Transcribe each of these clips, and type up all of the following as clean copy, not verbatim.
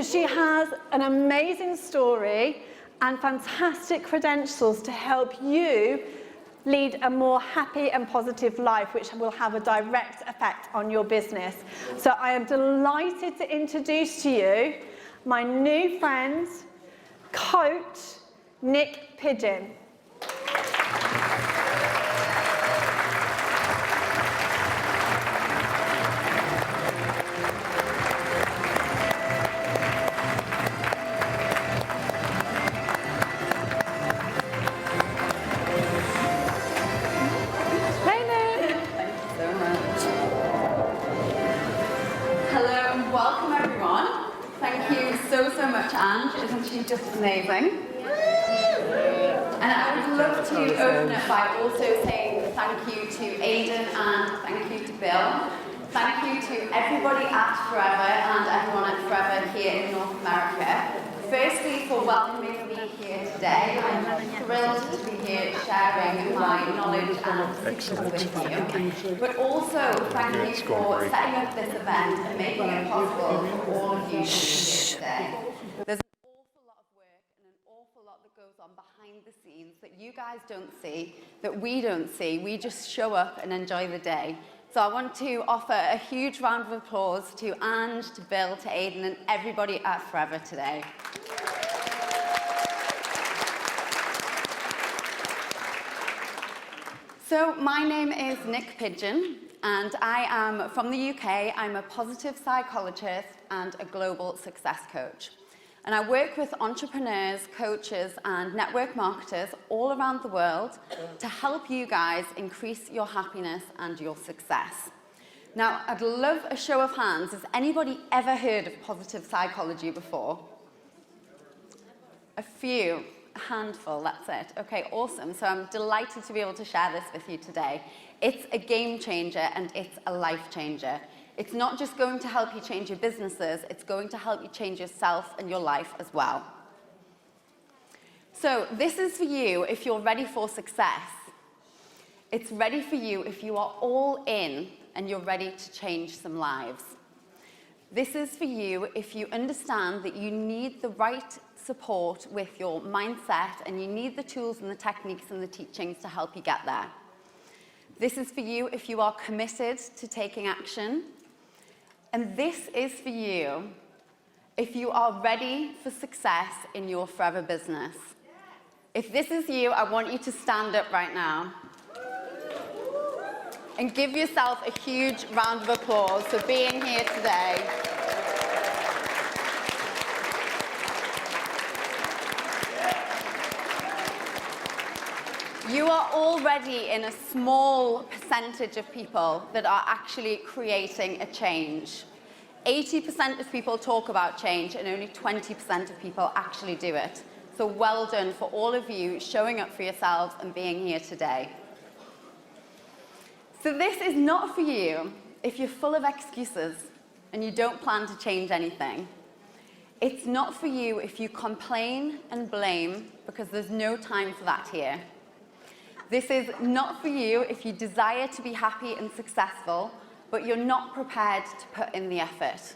So she has an amazing story and fantastic credentials to help you lead a more happy and positive life, which will have a direct effect on your business. So I am delighted to introduce to you my new friend, Coach Niyc Pidgeon. So much, Ange. Isn't she just amazing? And I would love to open it by also saying thank you to Aidan and thank you to Bill. Thank you to everybody at Forever and everyone at Forever here in North America. Firstly, for welcoming me here today. I'm thrilled to be here sharing my knowledge and secrets with you. But also, thank you for setting up this event and making it possible for all of you to be here today. There's an awful lot of work and an awful lot that goes on behind the scenes that you guys don't see, that we don't see. We just show up and enjoy the day. So I want to offer a huge round of applause to Ange, to Bill, to Aidan, and everybody at Forever today. So my name is Niyc Pidgeon, and I am from the UK. I'm a positive psychologist and a global success coach. And I work with entrepreneurs, coaches, and network marketers all around the world to help you guys increase your happiness and your success. Now, I'd love a show of hands. Has anybody ever heard of positive psychology before? A few. A handful, that's it. Okay, awesome. So I'm delighted to be able to share this with you today. It's a game changer and it's a life changer. It's not just going to help you change your businesses, it's going to help you change yourself and your life as well. So this is for you if you're ready for success. It's ready for you if you are all in and you're ready to change some lives. This is for you if you understand that you need the right support with your mindset and you need the tools and the techniques and the teachings to help you get there. This is for you if you are committed to taking action. And this is for you if you are ready for success in your Forever business. If this is you, I want you to stand up right now and give yourself a huge round of applause for being here today. You are already in a small percentage of people that are actually creating a change. 80% of people talk about change and only 20% of people actually do it. So well done for all of you showing up for yourselves and being here today. So this is not for you if you're full of excuses and you don't plan to change anything. It's not for you if you complain and blame because there's no time for that here. This is not for you if you desire to be happy and successful, but you're not prepared to put in the effort.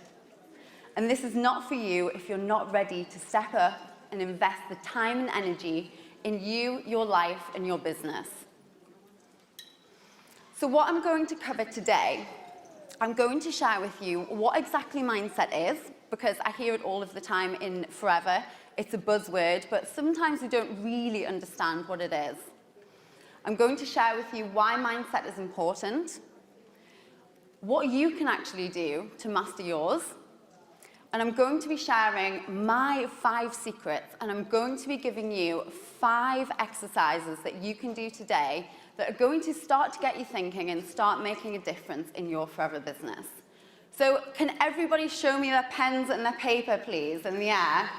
And this is not for you if you're not ready to step up and invest the time and energy in you, your life, and your business. So what I'm going to cover today, I'm going to share with you what exactly mindset is, because I hear it all of the time in Forever. It's a buzzword, but sometimes we don't really understand what it is. I'm going to share with you why mindset is important, what you can actually do to master yours, and I'm going to be sharing my 5 secrets, and I'm going to be giving you 5 exercises that you can do today that are going to start to get you thinking and start making a difference in your Forever business. So can everybody show me their pens and their paper, please, in the air?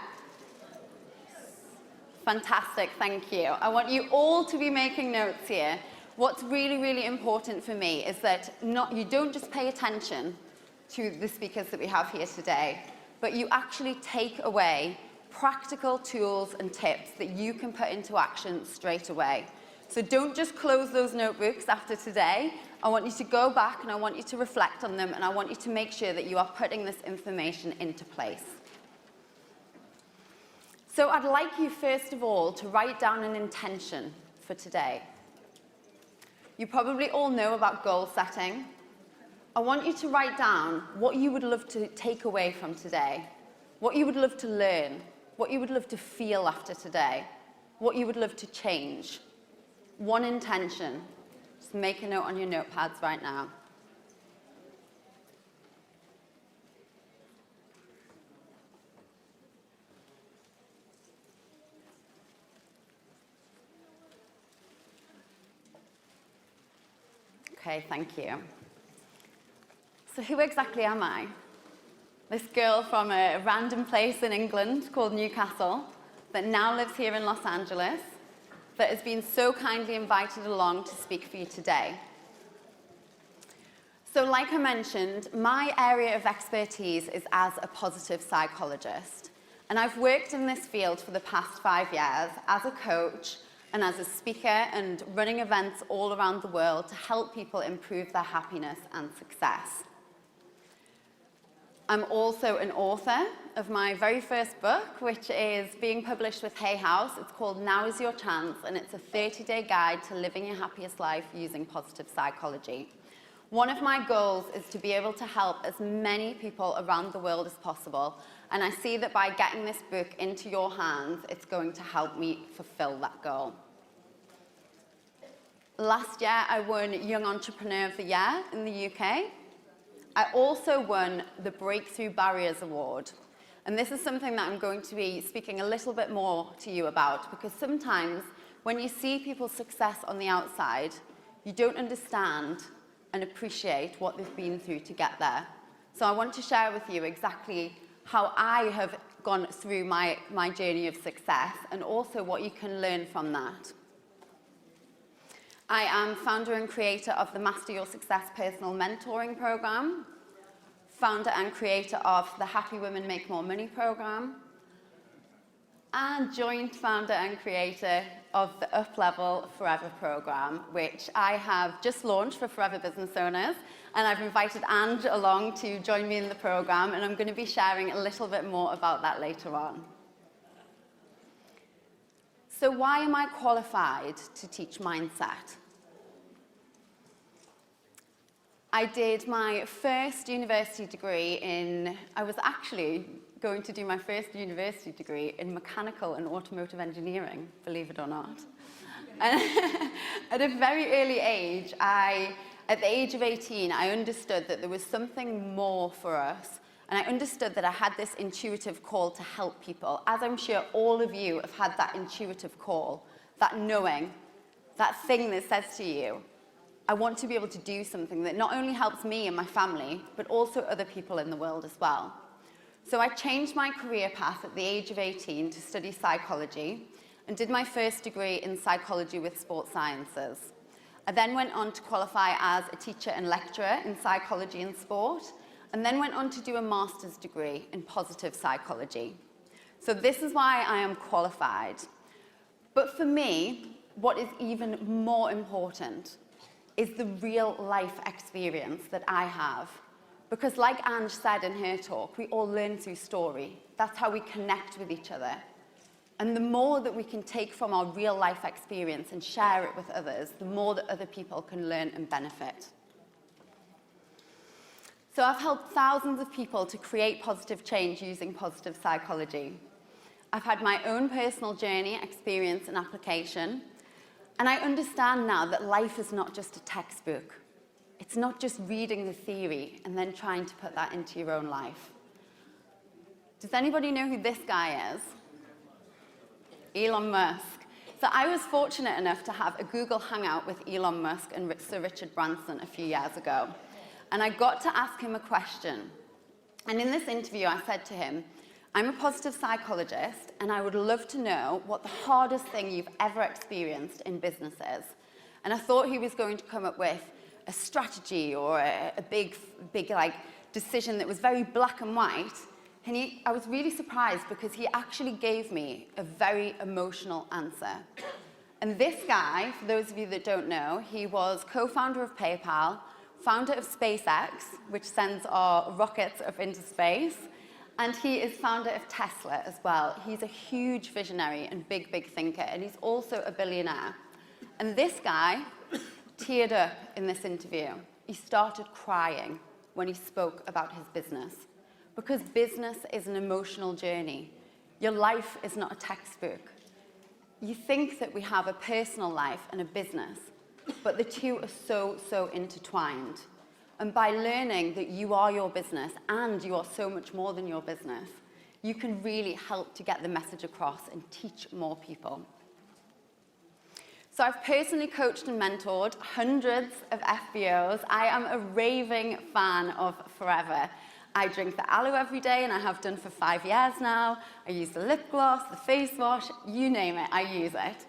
Fantastic, thank you. I want you all to be making notes here. What's really, really important for me is that you don't just pay attention to the speakers that we have here today, but you actually take away practical tools and tips that you can put into action straight away. So don't just close those notebooks after today. I want you to go back and I want you to reflect on them and I want you to make sure that you are putting this information into place. So I'd like you, first of all, to write down an intention for today. You probably all know about goal setting. I want you to write down what you would love to take away from today, what you would love to learn, what you would love to feel after today, what you would love to change. One intention. Just make a note on your notepads right now. Okay, thank you. So who exactly am I? This girl from a random place in England called Newcastle that now lives here in Los Angeles, that has been so kindly invited along to speak for you today. So like I mentioned, my area of expertise is as a positive psychologist. And I've worked in this field for the past 5 years as a coach and as a speaker and running events all around the world to help people improve their happiness and success. I'm also an author of my very first book, which is being published with Hay House. It's called Now Is Your Chance, and it's a 30-day guide to living your happiest life using positive psychology. One of my goals is to be able to help as many people around the world as possible, and I see that by getting this book into your hands, it's going to help me fulfill that goal. Last year, I won Young Entrepreneur of the Year in the UK. I also won the Breakthrough Barriers Award. And this is something that I'm going to be speaking a little bit more to you about, because sometimes when you see people's success on the outside, you don't understand and appreciate what they've been through to get there. So I want to share with you exactly how I have gone through my journey of success and also what you can learn from that. I am founder and creator of the Master Your Success Personal Mentoring Program, founder and creator of the Happy Women Make More Money program, and joint founder and creator of the Up-Level Forever program, which I have just launched for Forever business owners. And I've invited Ange along to join me in the program, and I'm going to be sharing a little bit more about that later on. So why am I qualified to teach mindset? I did my first university degree I was actually going to do my first university degree in mechanical and automotive engineering, believe it or not. And at a very early age, at the age of 18, I understood that there was something more for us. And I understood that I had this intuitive call to help people, as I'm sure all of you have had that intuitive call, that knowing, that thing that says to you, I want to be able to do something that not only helps me and my family, but also other people in the world as well. So I changed my career path at the age of 18 to study psychology and did my first degree in psychology with sports sciences. I then went on to qualify as a teacher and lecturer in psychology and sport, and then went on to do a master's degree in positive psychology. So this is why I am qualified. But for me, what is even more important is the real life experience that I have. Because like Ange said in her talk, we all learn through story. That's how we connect with each other. And the more that we can take from our real life experience and share it with others, the more that other people can learn and benefit. So I've helped thousands of people to create positive change using positive psychology. I've had my own personal journey, experience, and application. And I understand now that life is not just a textbook. It's not just reading the theory and then trying to put that into your own life. Does anybody know who this guy is? Elon Musk. So I was fortunate enough to have a Google Hangout with Elon Musk and Sir Richard Branson a few years ago. And I got to ask him a question. And in this interview, I said to him, I'm a positive psychologist, and I would love to know what the hardest thing you've ever experienced in business is. And I thought he was going to come up with a strategy or a big like decision that was very black and white. And I was really surprised because he actually gave me a very emotional answer. And this guy, for those of you that don't know, he was co-founder of PayPal, founder of SpaceX, which sends our rockets up into space, And he is founder of Tesla as well. He's a huge visionary and big, big thinker, and he's also a billionaire. And this guy teared up in this interview. He started crying when he spoke about his business, because business is an emotional journey. Your life is not a textbook. You think that we have a personal life and a business, but the two are so, so intertwined. And by learning that you are your business and you are so much more than your business, you can really help to get the message across and teach more people. So I've personally coached and mentored hundreds of FBOs. I am a raving fan of Forever. I drink the aloe every day, and I have done for 5 years now. I use the lip gloss, the face wash, you name it, I use it.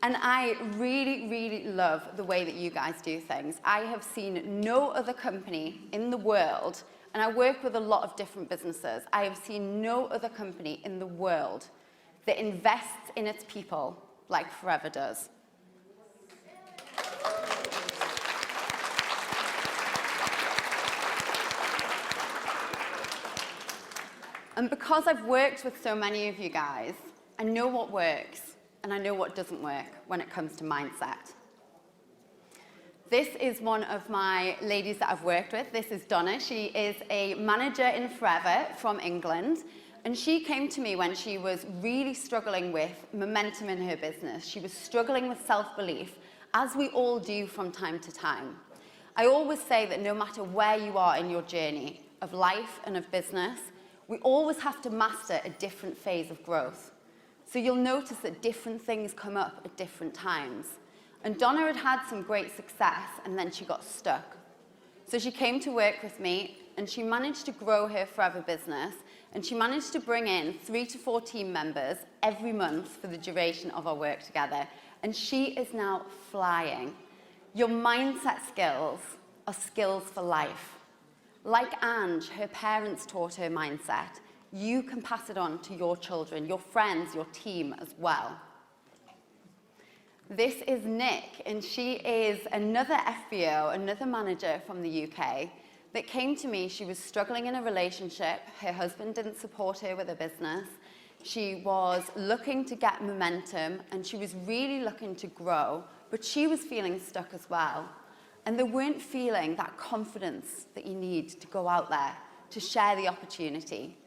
And I really, really love the way that you guys do things. I have seen no other company in the world, and I work with a lot of different businesses. I have seen no other company in the world that invests in its people like Forever does. And because I've worked with so many of you guys, I know what works and I know what doesn't work when it comes to mindset. This is one of my ladies that I've worked with. This is Donna. She is a manager in Forever from England. And she came to me when she was really struggling with momentum in her business. She was struggling with self-belief, as we all do from time to time. I always say that no matter where you are in your journey of life and of business, we always have to master a different phase of growth. So you'll notice that different things come up at different times. And Donna had had some great success, and then she got stuck. So she came to work with me, and she managed to grow her Forever business, and she managed to bring in 3 to 4 team members every month for the duration of our work together. And she is now flying. Your mindset skills are skills for life. Like Ange, her parents taught her mindset. You can pass it on to your children, your friends, your team as well. This is Niyc, and she is another FBO, another manager from the UK that came to me. She was struggling in a relationship. Her husband didn't support her with a business. She was looking to get momentum, and she was really looking to grow, but she was feeling stuck as well. And they weren't feeling that confidence that you need to go out there, to share the opportunity.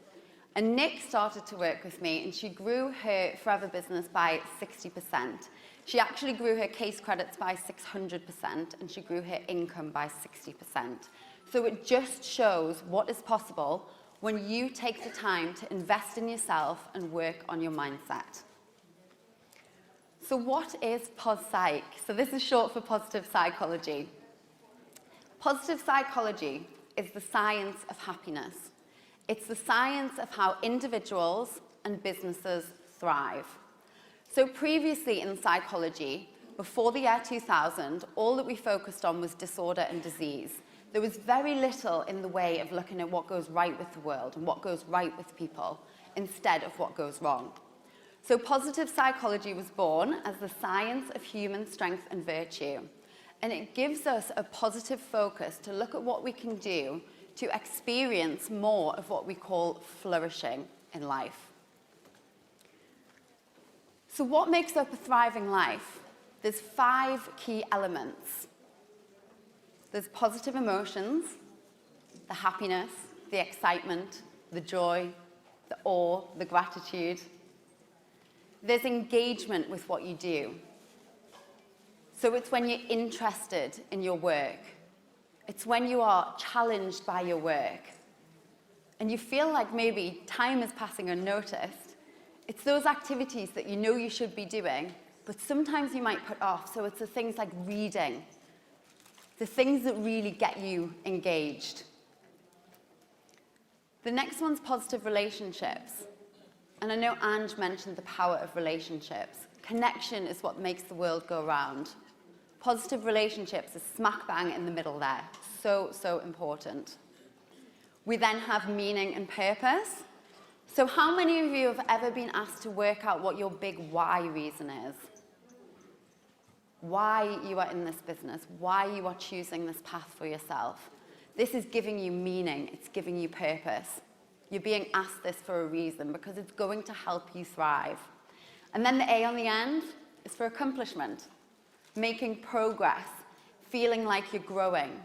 And Niyc started to work with me, and she grew her Forever business by 60%. She actually grew her case credits by 600%, and she grew her income by 60%. So it just shows what is possible when you take the time to invest in yourself and work on your mindset. So what is PosPsych? So this is short for positive psychology. Positive psychology is the science of happiness. It's the science of how individuals and businesses thrive. So previously in psychology, before the year 2000, all that we focused on was disorder and disease. There was very little in the way of looking at what goes right with the world and what goes right with people, instead of what goes wrong. So positive psychology was born as the science of human strength and virtue. And it gives us a positive focus to look at what we can do to experience more of what we call flourishing in life. So what makes up a thriving life? There's 5 key elements. There's positive emotions, the happiness, the excitement, the joy, the awe, the gratitude. There's engagement with what you do. So it's when you're interested in your work. It's when you are challenged by your work. And you feel like maybe time is passing unnoticed. It's those activities that you know you should be doing, but sometimes you might put off. So it's the things like reading, the things that really get you engaged. The next one's positive relationships. And I know Ange mentioned the power of relationships. Connection is what makes the world go round. Positive relationships is smack bang in the middle there. So, so important. We then have meaning and purpose. So how many of you have ever been asked to work out what your big why reason is? Why you are in this business, why you are choosing this path for yourself. This is giving you meaning, it's giving you purpose. You're being asked this for a reason, because it's going to help you thrive. And then the A on the end is for accomplishment, making progress, feeling like you're growing,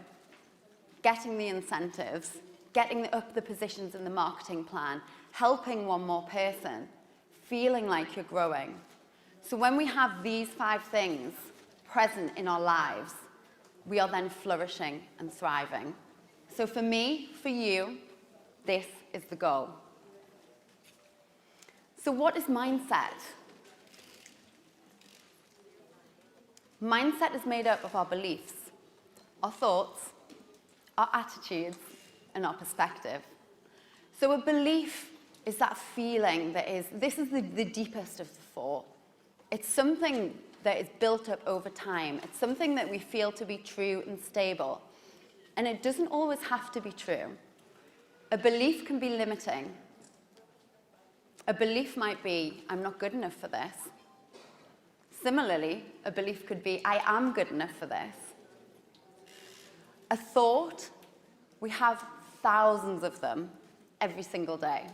getting the incentives, getting up the positions in the marketing plan, helping one more person, feeling like you're growing. So when we have these 5 things present in our lives, we are then flourishing and thriving. So for me, for you, this is the goal. So what is mindset? Mindset is made up of our beliefs, our thoughts, our attitudes, and our perspective. So a belief is that feeling that is, this is the deepest of the 4. It's something that is built up over time. It's something that we feel to be true and stable. And it doesn't always have to be true. A belief can be limiting. A belief might be, I'm not good enough for this. Similarly, a belief could be, I am good enough for this. A thought, we have thousands of them every single day.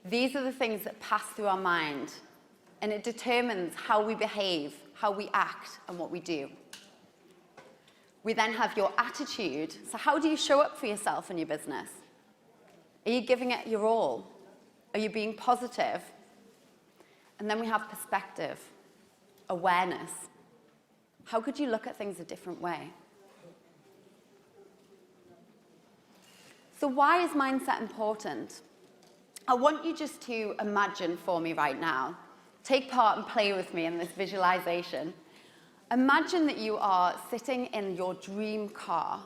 These are the things that pass through our mind, and it determines how we behave, how we act, and what we do. We then have your attitude. So how do you show up for yourself in your business? Are you giving it your all? Are you being positive? And then we have perspective, awareness. How could you look at things a different way? So why is mindset important? I want you just to imagine for me right now. Take part and play with me in this visualization. Imagine that you are sitting in your dream car.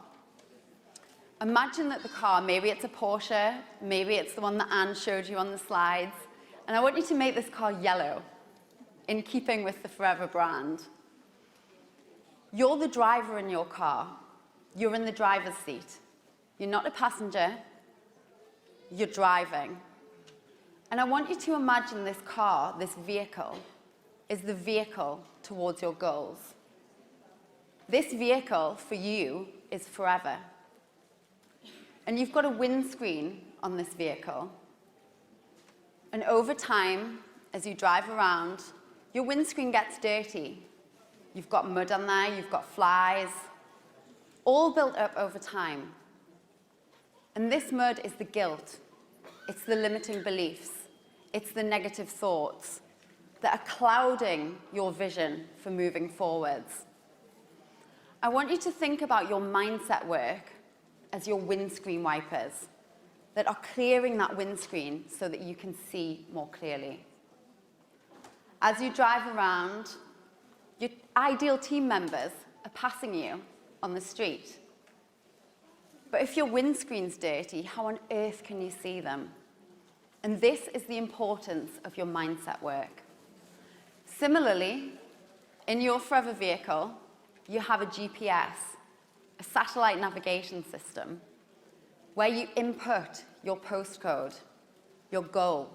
Imagine that the car, maybe it's a Porsche, maybe it's the one that Anne showed you on the slides, and I want you to make this car yellow, in keeping with the Forever brand. You're the driver in your car. You're in the driver's seat. You're not a passenger. You're driving. And I want you to imagine this car, this vehicle, is the vehicle towards your goals. This vehicle, for you, is forever. And you've got a windscreen on this vehicle. And over time, as you drive around, your windscreen gets dirty. You've got mud on there, you've got flies, all built up over time. And this mud is the guilt. It's the limiting beliefs. It's the negative thoughts that are clouding your vision for moving forwards. I want you to think about your mindset work as your windscreen wipers that are clearing that windscreen so that you can see more clearly. As you drive around, your ideal team members are passing you on the street. But if your windscreen's dirty, how on earth can you see them? And this is the importance of your mindset work. Similarly, in your Forever vehicle, you have a GPS, a satellite navigation system, where you input your postcode, your goal.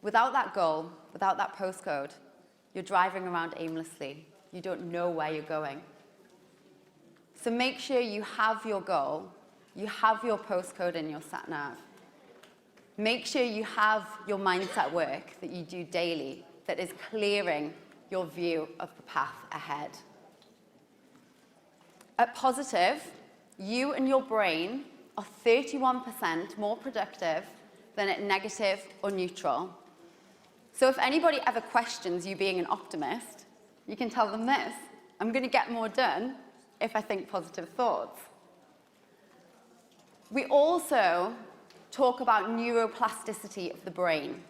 Without that goal, without that postcode, you're driving around aimlessly. You don't know where you're going. So make sure you have your goal, you have your postcode in your sat-nav. Make sure you have your mindset work that you do daily that is clearing your view of the path ahead. At Positive, you and your brain are 31% more productive than at negative or neutral. So if anybody ever questions you being an optimist, you can tell them this: I'm going to get more done if I think positive thoughts. We also talk about neuroplasticity of the brain.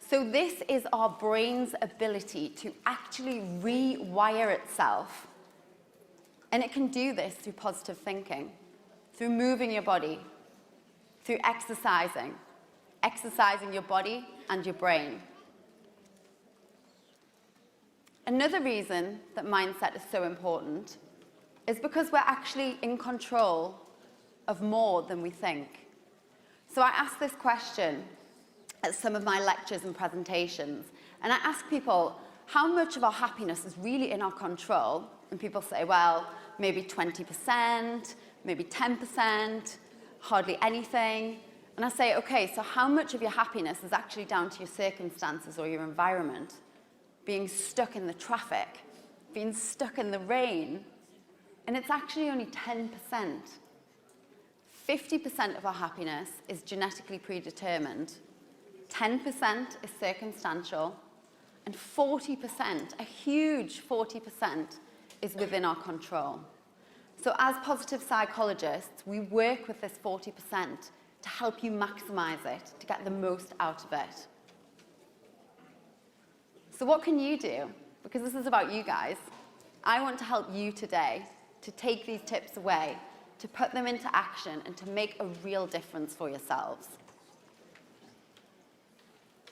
So this is our brain's ability to actually rewire itself. And it can do this through positive thinking, through moving your body, through exercising your body and your brain. Another reason that mindset is so important is because we're actually in control of more than we think. So I ask this question at some of my lectures and presentations, and I ask people, how much of our happiness is really in our control? And people say, well, maybe 20%, maybe 10%. hardly anything. And I say, okay, so how much of your happiness is actually down to your circumstances or your environment? Being stuck in the traffic, being stuck in the rain. And it's actually only 10%. 50% of our happiness is genetically predetermined. 10% is circumstantial. And 40%, a huge 40%, is within our control. So as positive psychologists, we work with this 40% to help you maximize it, to get the most out of it. So what can you do? Because this is about you guys. I want to help you today to take these tips away, to put them into action, and to make a real difference for yourselves.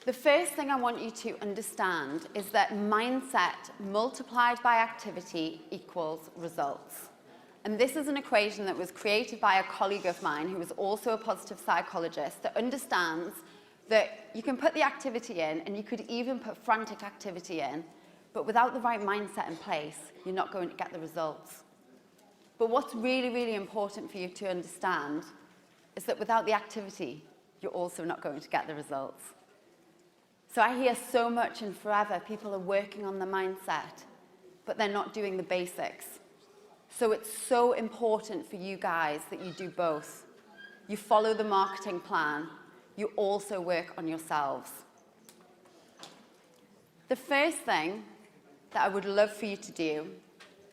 The first thing I want you to understand is that mindset multiplied by activity equals results. And this is an equation that was created by a colleague of mine who is also a positive psychologist that understands that you can put the activity in, and you could even put frantic activity in, but without the right mindset in place, you're not going to get the results. But what's really, really important for you to understand is that without the activity, you're also not going to get the results. So I hear so much and forever people are working on the mindset, but they're not doing the basics. So it's so important for you guys that you do both. You follow the marketing plan. You also work on yourselves. The first thing that I would love for you to do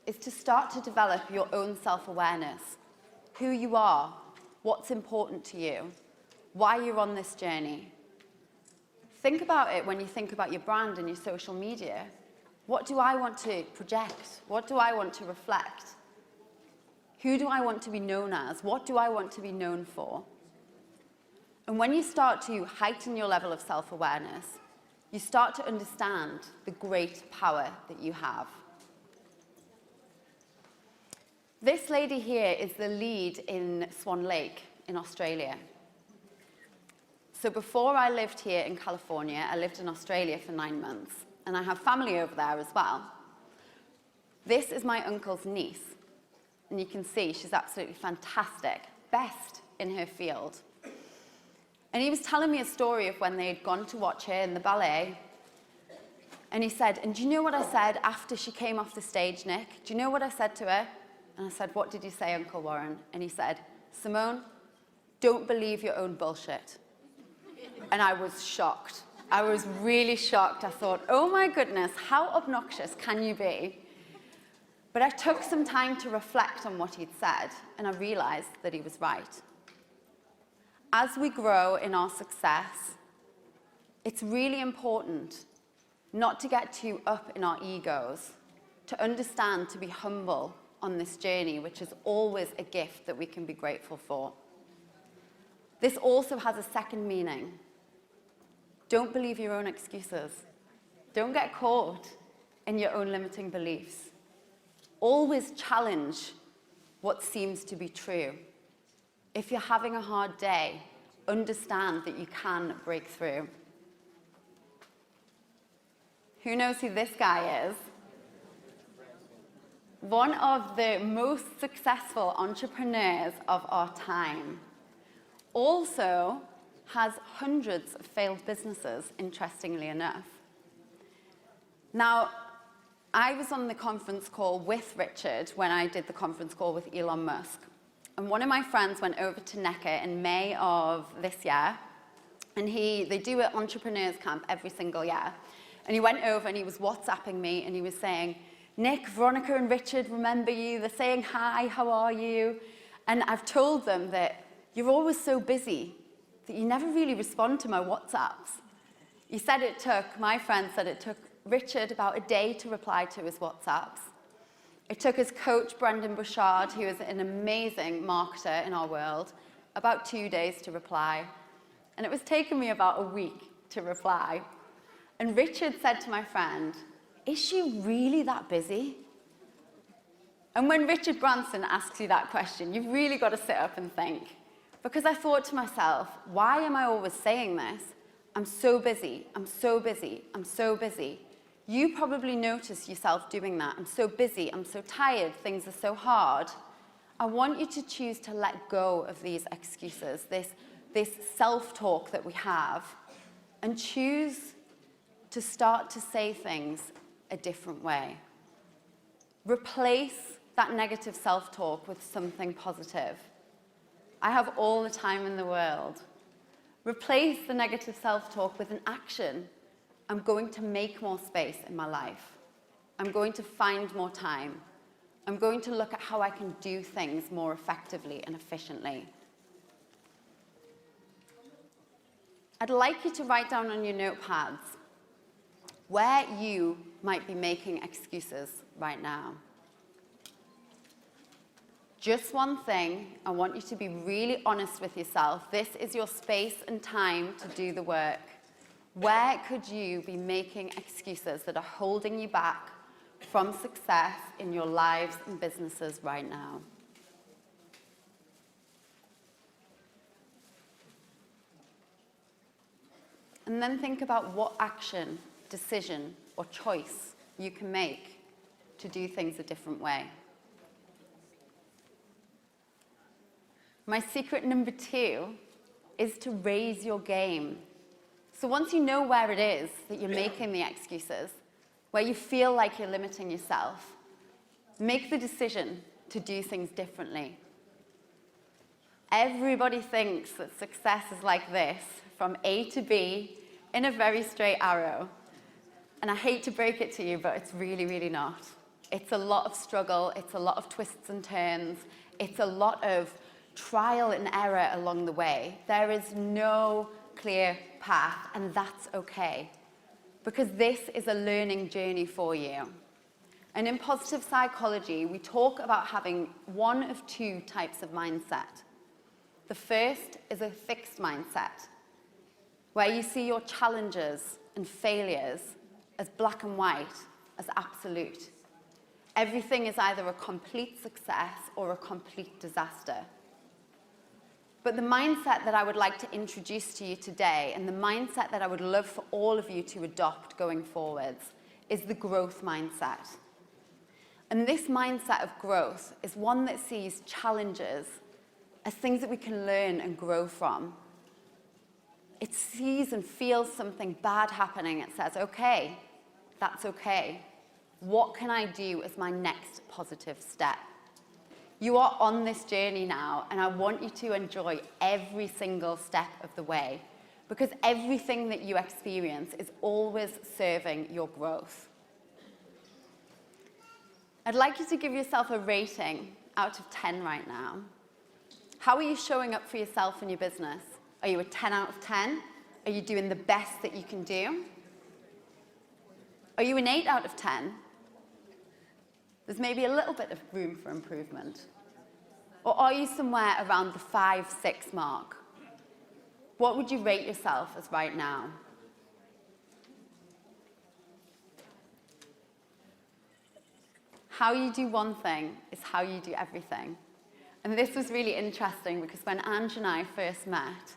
is to start to develop your own self-awareness. Who you are, what's important to you, why you're on this journey. Think about it when you think about your brand and your social media. What do I want to project? What do I want to reflect? Who do I want to be known as? What do I want to be known for? And when you start to heighten your level of self-awareness, you start to understand the great power that you have. This lady here is the lead in Swan Lake in Australia. So before I lived here in California, I lived in Australia for 9 months, and I have family over there as well. This is my uncle's niece, and you can see she's absolutely fantastic, best in her field. And he was telling me a story of when they'd gone to watch her in the ballet, and he said, and do you know what I said after she came off the stage, Nick? Do you know what I said to her? And I said, what did you say, Uncle Warren? And he said, Simone, don't believe your own bullshit. And I was shocked. I was really shocked. I thought, oh my goodness, how obnoxious can you be? But I took some time to reflect on what he'd said, and I realized that he was right. As we grow in our success, it's really important not to get too up in our egos, to understand to be humble on this journey, which is always a gift that we can be grateful for. This also has a second meaning. Don't believe your own excuses. Don't get caught in your own limiting beliefs. Always challenge what seems to be true. If you're having a hard day, understand that you can break through. Who knows who this guy is? One of the most successful entrepreneurs of our time. Also has hundreds of failed businesses, interestingly enough. Now, I was on the conference call with Richard when I did the conference call with Elon Musk. And one of my friends went over to Niyc in May of this year, and they do an entrepreneurs camp every single year. And he went over and he was WhatsApping me, and he was saying, Nick, Veronica and Richard remember you. They're saying hi, how are you? And I've told them that you're always so busy that you never really respond to my WhatsApps. My friend said it took Richard about a day to reply to his WhatsApps. It took his coach, Brendan Bouchard, who is an amazing marketer in our world, about 2 days to reply. And it was taking me about a week to reply. And Richard said to my friend, is she really that busy? And when Richard Branson asks you that question, you've really got to sit up and think. Because I thought to myself, why am I always saying this? I'm so busy, I'm so busy, I'm so busy. You probably notice yourself doing that. I'm so busy, I'm so tired, things are so hard. I want you to choose to let go of these excuses, this self-talk that we have, and choose to start to say things a different way. Replace that negative self-talk with something positive. I have all the time in the world. Replace the negative self-talk with an action. I'm going to make more space in my life. I'm going to find more time. I'm going to look at how I can do things more effectively and efficiently. I'd like you to write down on your notepads where you might be making excuses right now. Just one thing, I want you to be really honest with yourself. This is your space and time to do the work. Where could you be making excuses that are holding you back from success in your lives and businesses right now? And then think about what action, decision, or choice you can make to do things a different way. My secret number 2 is to raise your game. So once you know where it is that you're making the excuses, where you feel like you're limiting yourself, make the decision to do things differently. Everybody thinks that success is like this, from A to B, in a very straight arrow. And I hate to break it to you, but it's really, really not. It's a lot of struggle, it's a lot of twists and turns, it's a lot of trial and error along the way. There is no clear path, and that's okay, because this is a learning journey for you. And in positive psychology, we talk about having one of 2 types of mindset. The first is a fixed mindset, where you see your challenges and failures as black and white, as absolute. Everything is either a complete success or a complete disaster. But the mindset that I would like to introduce to you today, and the mindset that I would love for all of you to adopt going forwards, is the growth mindset. And this mindset of growth is one that sees challenges as things that we can learn and grow from. It sees and feels something bad happening. It says, okay, that's okay. What can I do as my next positive step? You are on this journey now, and I want you to enjoy every single step of the way, because everything that you experience is always serving your growth. I'd like you to give yourself a rating out of 10 right now. How are you showing up for yourself in your business? Are you a 10 out of 10? Are you doing the best that you can do? Are you an 8 out of 10? There's maybe a little bit of room for improvement. Or are you somewhere around the 5, 6 mark? What would you rate yourself as right now? How you do one thing is how you do everything. And this was really interesting because when Ange and I first met,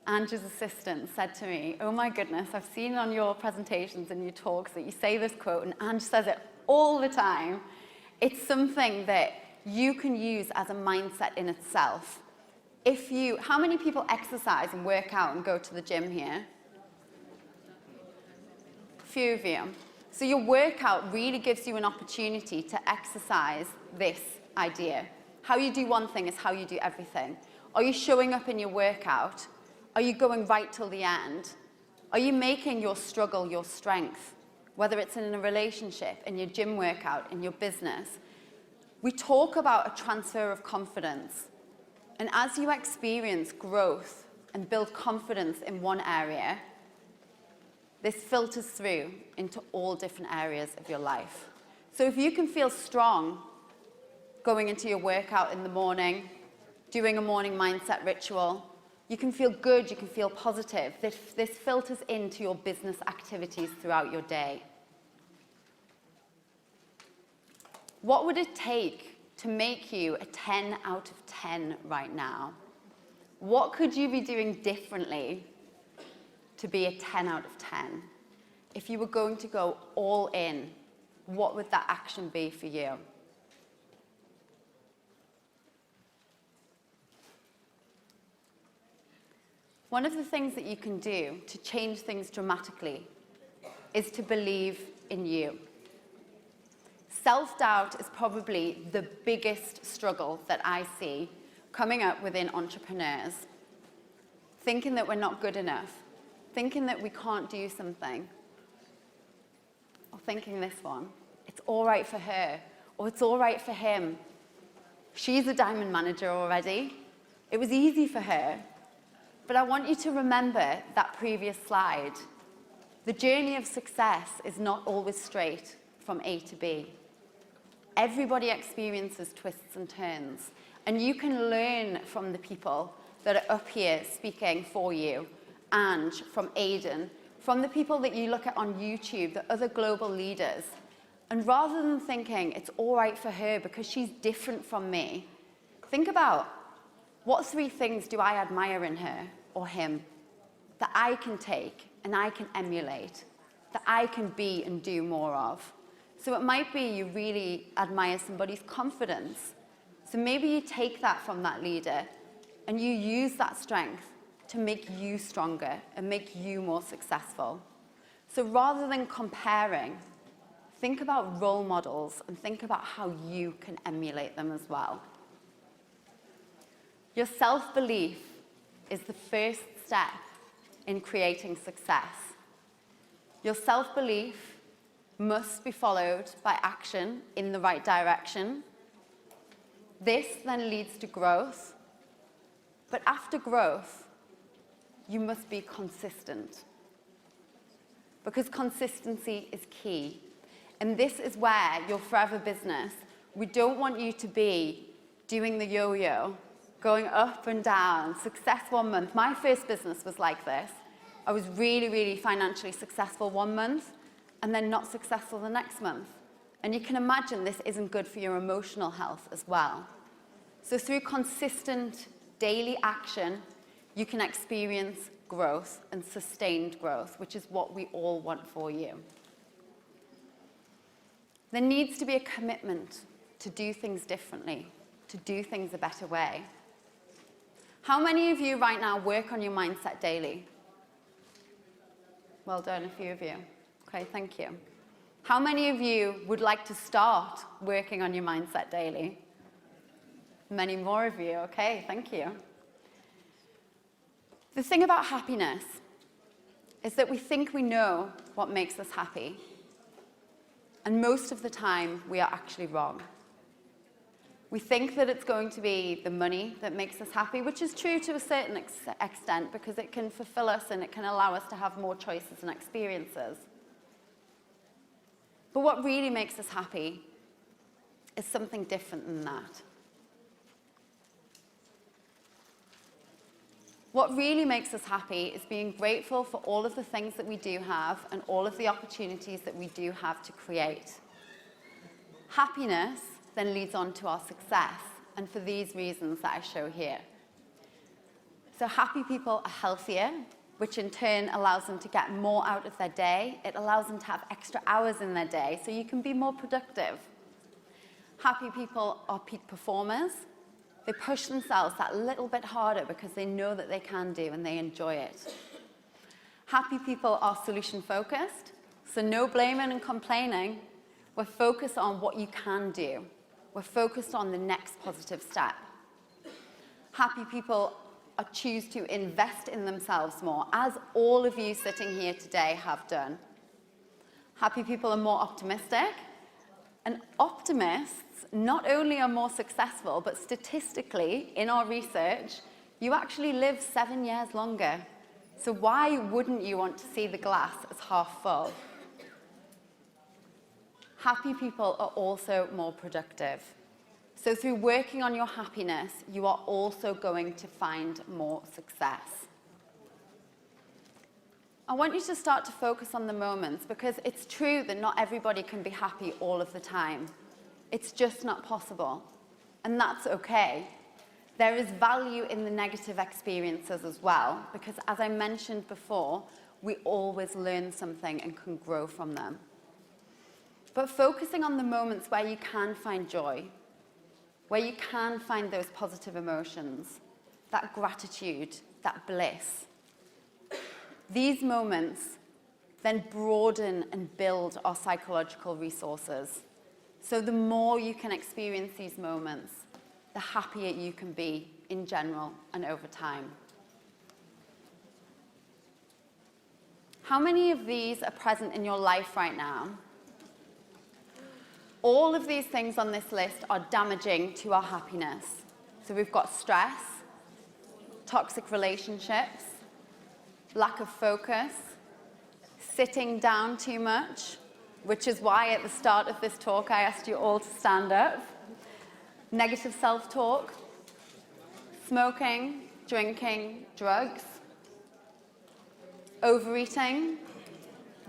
Ange's assistant said to me, oh my goodness, I've seen on your presentations and your talks that you say this quote, and Ange says it all the time. It's something that you can use as a mindset in itself. How many people exercise and work out and go to the gym here? A few of you. So your workout really gives you an opportunity to exercise this idea. How you do one thing is how you do everything. Are you showing up in your workout? Are you going right till the end? Are you making your struggle your strength? Whether it's in a relationship, in your gym workout, in your business. We talk about a transfer of confidence. And as you experience growth and build confidence in one area, this filters through into all different areas of your life. So if you can feel strong going into your workout in the morning, doing a morning mindset ritual, you can feel good, you can feel positive. This filters into your business activities throughout your day. What would it take to make you a 10 out of 10 right now? What could you be doing differently to be a 10 out of 10? If you were going to go all in, what would that action be for you? One of the things that you can do to change things dramatically is to believe in you. Self-doubt is probably the biggest struggle that I see coming up within entrepreneurs. Thinking that we're not good enough, thinking that we can't do something, or thinking this one, it's all right for her, or it's all right for him. She's a diamond manager already. It was easy for her. But I want you to remember that previous slide. The journey of success is not always straight from A to B. Everybody experiences twists and turns, and you can learn from the people that are up here speaking for you, and from Aidan, from the people that you look at on YouTube, the other global leaders. And rather than thinking it's all right for her because she's different from me, think about, what 3 things do I admire in her or him that I can take and I can emulate, that I can be and do more of? So it might be you really admire somebody's confidence. So maybe you take that from that leader and you use that strength to make you stronger and make you more successful. So rather than comparing, think about role models and think about how you can emulate them as well. Your self-belief is the first step in creating success. Your self-belief must be followed by action in the right direction. This then leads to growth. But after growth, you must be consistent. Because consistency is key. And this is where your forever business, we don't want you to be doing the yo-yo, going up and down, success one month. My first business was like this. I was really, really financially successful one month and then not successful the next month. And you can imagine this isn't good for your emotional health as well. So through consistent daily action, you can experience growth and sustained growth, which is what we all want for you. There needs to be a commitment to do things differently, to do things a better way. How many of you right now work on your mindset daily? Well done, a few of you. Okay, thank you. How many of you would like to start working on your mindset daily? Many more of you, okay, thank you. The thing about happiness is that we think we know what makes us happy. And most of the time, we are actually wrong. We think that it's going to be the money that makes us happy, which is true to a certain extent because it can fulfill us and it can allow us to have more choices and experiences. But what really makes us happy is something different than that. What really makes us happy is being grateful for all of the things that we do have and all of the opportunities that we do have to create. Happiness then leads on to our success, and for these reasons that I show here. So happy people are healthier, which in turn allows them to get more out of their day. It allows them to have extra hours in their day, so you can be more productive. Happy people are peak performers. They push themselves that little bit harder because they know that they can do and they enjoy it. Happy people are solution-focused, so no blaming and complaining. We're focused on what you can do. We're focused on the next positive step. Happy people choose to invest in themselves more, as all of you sitting here today have done. Happy people are more optimistic, and optimists not only are more successful, but statistically, in our research, you actually live 7 years longer. So why wouldn't you want to see the glass as half full? Happy people are also more productive. So through working on your happiness, you are also going to find more success. I want you to start to focus on the moments, because it's true that not everybody can be happy all of the time. It's just not possible. And that's okay. There is value in the negative experiences as well, because as I mentioned before, we always learn something and can grow from them. But focusing on the moments where you can find joy, where you can find those positive emotions, that gratitude, that bliss, These moments then broaden and build our psychological resources. So the more you can experience these moments, the happier you can be in general and over time. How many of these are present in your life right now? All of these things on this list are damaging to our happiness. So we've got stress, toxic relationships, lack of focus, sitting down too much, which is why at the start of this talk I asked you all to stand up, negative self-talk, smoking, drinking, drugs, overeating,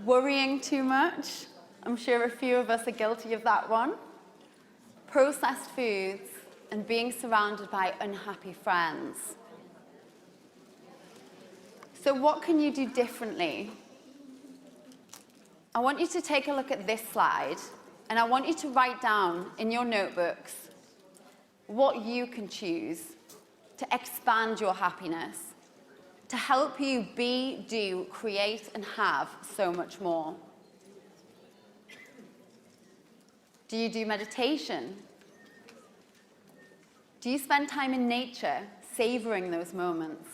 worrying too much. I'm sure a few of us are guilty of that one. Processed foods and being surrounded by unhappy friends. So what can you do differently? I want you to take a look at this slide, and I want you to write down in your notebooks what you can choose to expand your happiness, to help you be, do, create, and have so much more. Do you do meditation? Do you spend time in nature, savoring those moments?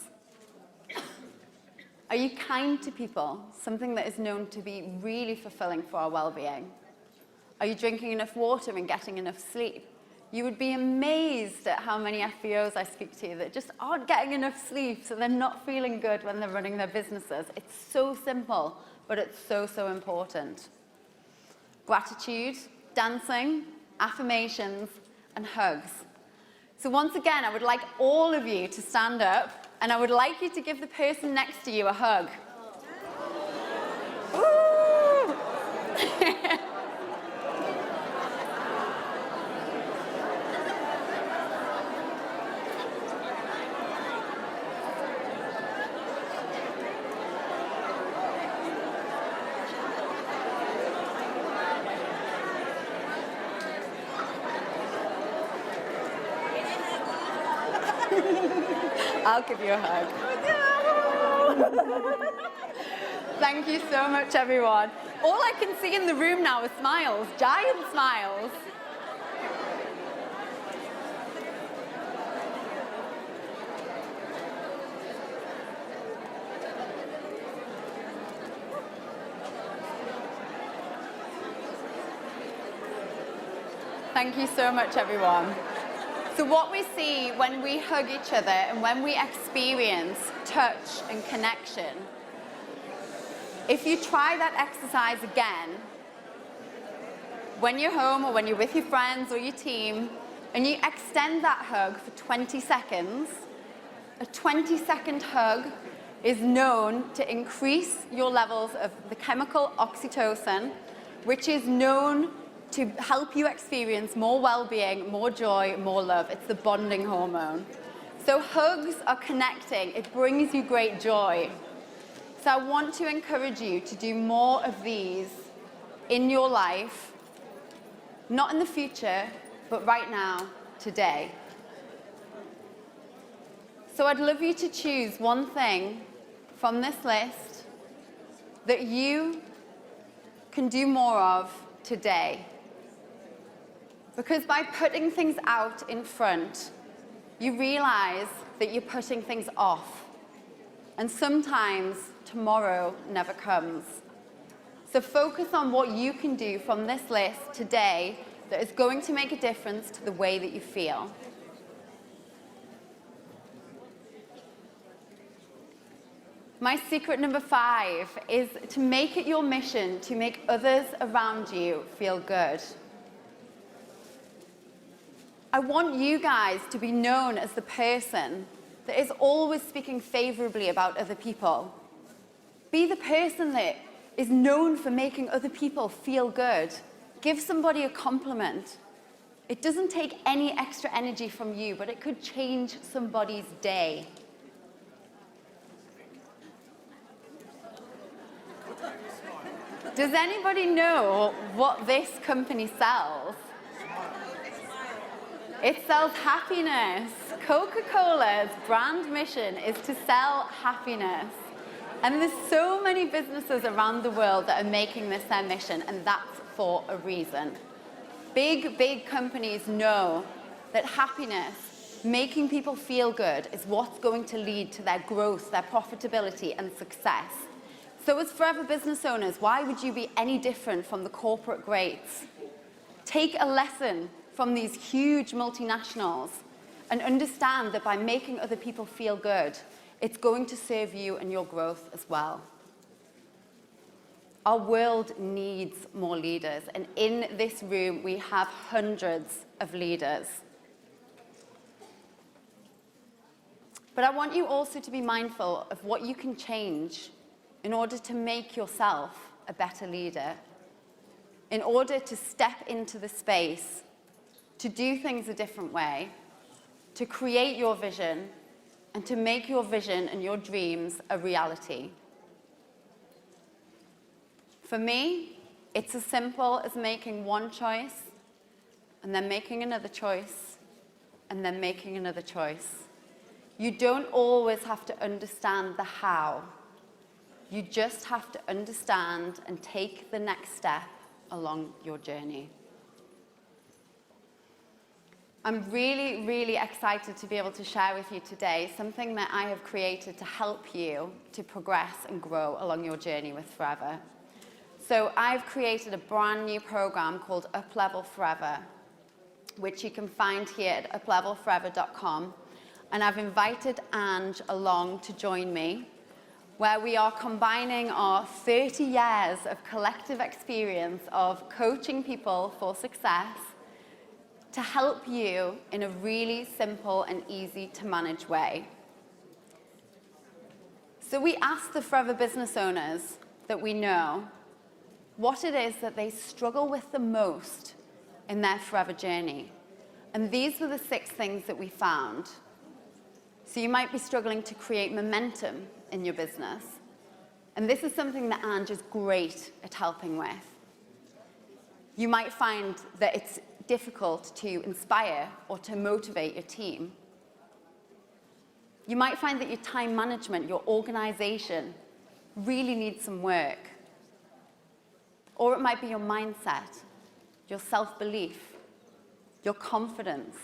Are you kind to people, something that is known to be really fulfilling for our well-being? Are you drinking enough water and getting enough sleep? You would be amazed at how many FBOs I speak to that just aren't getting enough sleep, so they're not feeling good when they're running their businesses. It's so simple, but it's so, so important. Gratitude, dancing, affirmations, and hugs. So once again, I would like all of you to stand up, and I would like you to give the person next to you a hug. Woo! I'll give you a hug. Thank you so much, everyone. All I can see in the room now is smiles, giant smiles. Thank you so much, everyone. So what we see when we hug each other and when we experience touch and connection, if you try that exercise again, when you're home or when you're with your friends or your team, and you extend that hug for 20 seconds, a 20-second hug is known to increase your levels of the chemical oxytocin, which is known to help you experience more well-being, more joy, more love. It's the bonding hormone. So hugs are connecting. It brings you great joy. So I want to encourage you to do more of these in your life, not in the future, but right now, today. So I'd love you to choose one thing from this list that you can do more of today. Because by putting things out in front, you realize that you're putting things off. And sometimes tomorrow never comes. So focus on what you can do from this list today that is going to make a difference to the way that you feel. My secret number 5 is to make it your mission to make others around you feel good. I want you guys to be known as the person that is always speaking favorably about other people. Be the person that is known for making other people feel good. Give somebody a compliment. It doesn't take any extra energy from you, but it could change somebody's day. Does anybody know what this company sells? It sells happiness. Coca-Cola's brand mission is to sell happiness. And there's so many businesses around the world that are making this their mission, and that's for a reason. Big companies know that happiness, making people feel good, is what's going to lead to their growth, their profitability, and success. So as forever business owners, why would you be any different from the corporate greats? Take a lesson from these huge multinationals and understand that by making other people feel good, it's going to serve you and your growth as well. Our world needs more leaders, and in this room, we have hundreds of leaders. But I want you also to be mindful of what you can change in order to make yourself a better leader, in order to step into the space, to do things a different way, to create your vision, and to make your vision and your dreams a reality. For me, it's as simple as making one choice, and then making another choice, and then making another choice. You don't always have to understand the how. You just have to understand and take the next step along your journey. I'm really, really excited to be able to share with you today something that I have created to help you to progress and grow along your journey with Forever. So I've created a brand new program called Up Level Forever, which you can find here at uplevelforever.com. And I've invited Ange along to join me, where we are combining our 30 years of collective experience of coaching people for success to help you in a really simple and easy to manage way. So we asked the Forever business owners that we know what it is that they struggle with the most in their Forever journey. And these were the 6 things that we found. So you might be struggling to create momentum in your business. And this is something that Ange is great at helping with. You might find that it's difficult to inspire or to motivate your team. You might find that your time management, your organization, really needs some work. Or it might be your mindset, your self-belief, your confidence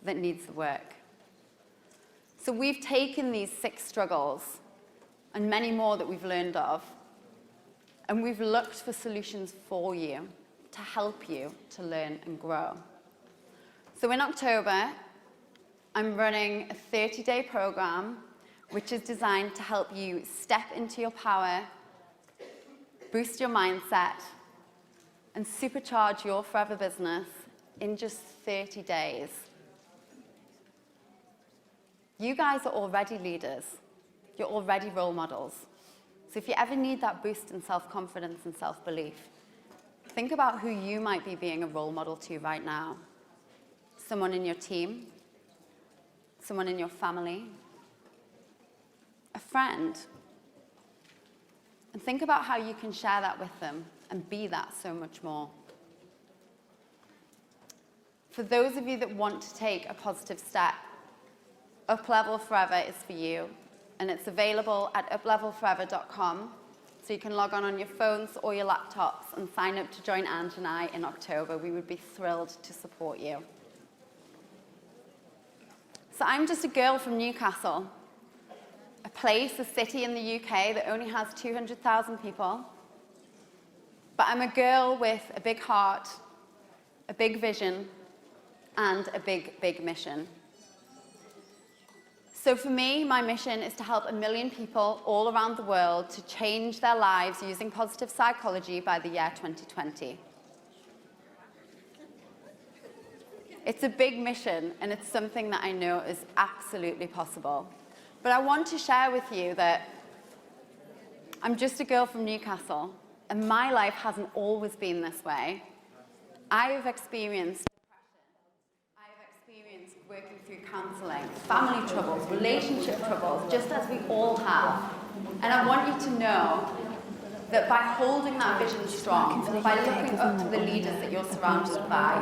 that needs the work. So we've taken these 6 struggles and many more that we've learned of, and we've looked for solutions for you to help you to learn and grow. So in October, I'm running a 30-day program which is designed to help you step into your power, boost your mindset, and supercharge your Forever business in just 30 days. You guys are already leaders. You're already role models. So if you ever need that boost in self-confidence and self-belief, think about who you might be being a role model to right now. Someone in your team, someone in your family, a friend. And think about how you can share that with them and be that so much more. For those of you that want to take a positive step, Up Level Forever is for you, and it's available at uplevelforever.com, so you can log on your phones or your laptops and sign up to join Ange and I in October. We would be thrilled to support you. So I'm just a girl from Newcastle, a place, a city in the UK that only has 200,000 people. But I'm a girl with a big heart, a big vision, and a big, big mission. So for me, my mission is to help 1 million people all around the world to change their lives using positive psychology by the year 2020. It's a big mission, and it's something that I know is absolutely possible. But I want to share with you that I'm just a girl from Newcastle, and my life hasn't always been this way. I've experienced working through counselling, family troubles, relationship troubles, just as we all have. And I want you to know that by holding that vision strong, by looking up to the leaders that you're surrounded by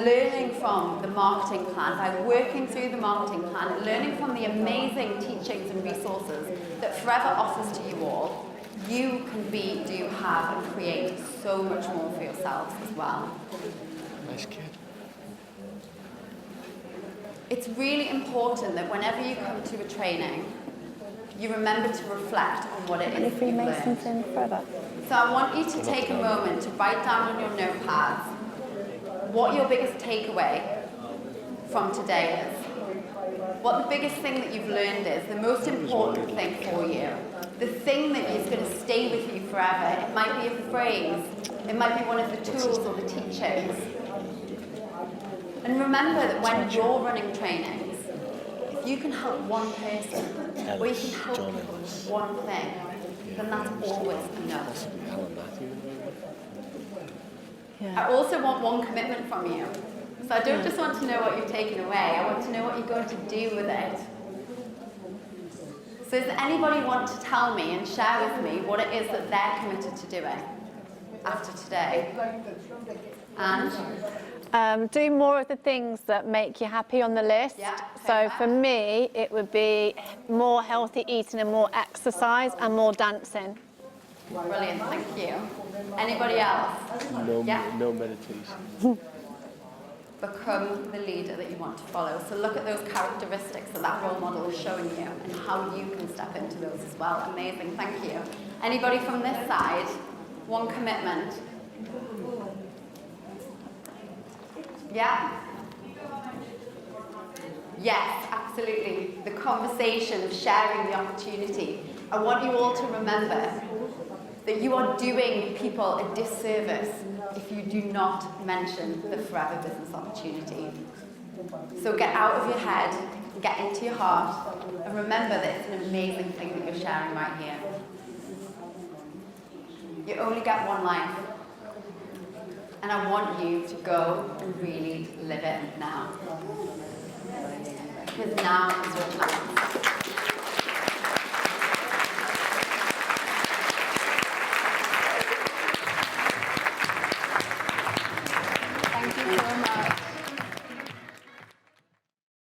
learning from the marketing plan, by working through the marketing plan, and learning from the amazing teachings and resources that Forever offers to you all, you can be, do, have, and create so much more for yourselves as well. Nice kid. It's really important that whenever you come to a training, you remember to reflect on what it is that you've learned. in forever. So I want you to take a moment to write down on your notepads what your biggest takeaway from today is. What the biggest thing that you've learned is, the most important thing for you. The thing that is going to stay with you forever. It might be a phrase, it might be one of the tools or the teachings. And remember that when you're running trainings, if you can help one person, or you can help one thing, then that's always enough. I also want one commitment from you. So I don't just want to know what you've taken away, I want to know what you're going to do with it. So does anybody want to tell me and share with me what it is that they're committed to doing after today? And? Do more of the things that make you happy on the list. Yeah, so for me, it would be more healthy eating and more exercise and more dancing. Brilliant, thank you. Anybody else? No meditation. Become the leader that you want to follow. So look at those characteristics that that role model is showing you and how you can step into those as well. Amazing, thank you. Anybody from this side? One commitment. Yeah? Yes, absolutely. The conversation of sharing the opportunity. I want you all to remember that you are doing people a disservice if you do not mention the Forever Business opportunity. So get out of your head, get into your heart, and remember that it's an amazing thing that you're sharing right here. You only get one life. And I want you to go and really live it now. Because now is your chance.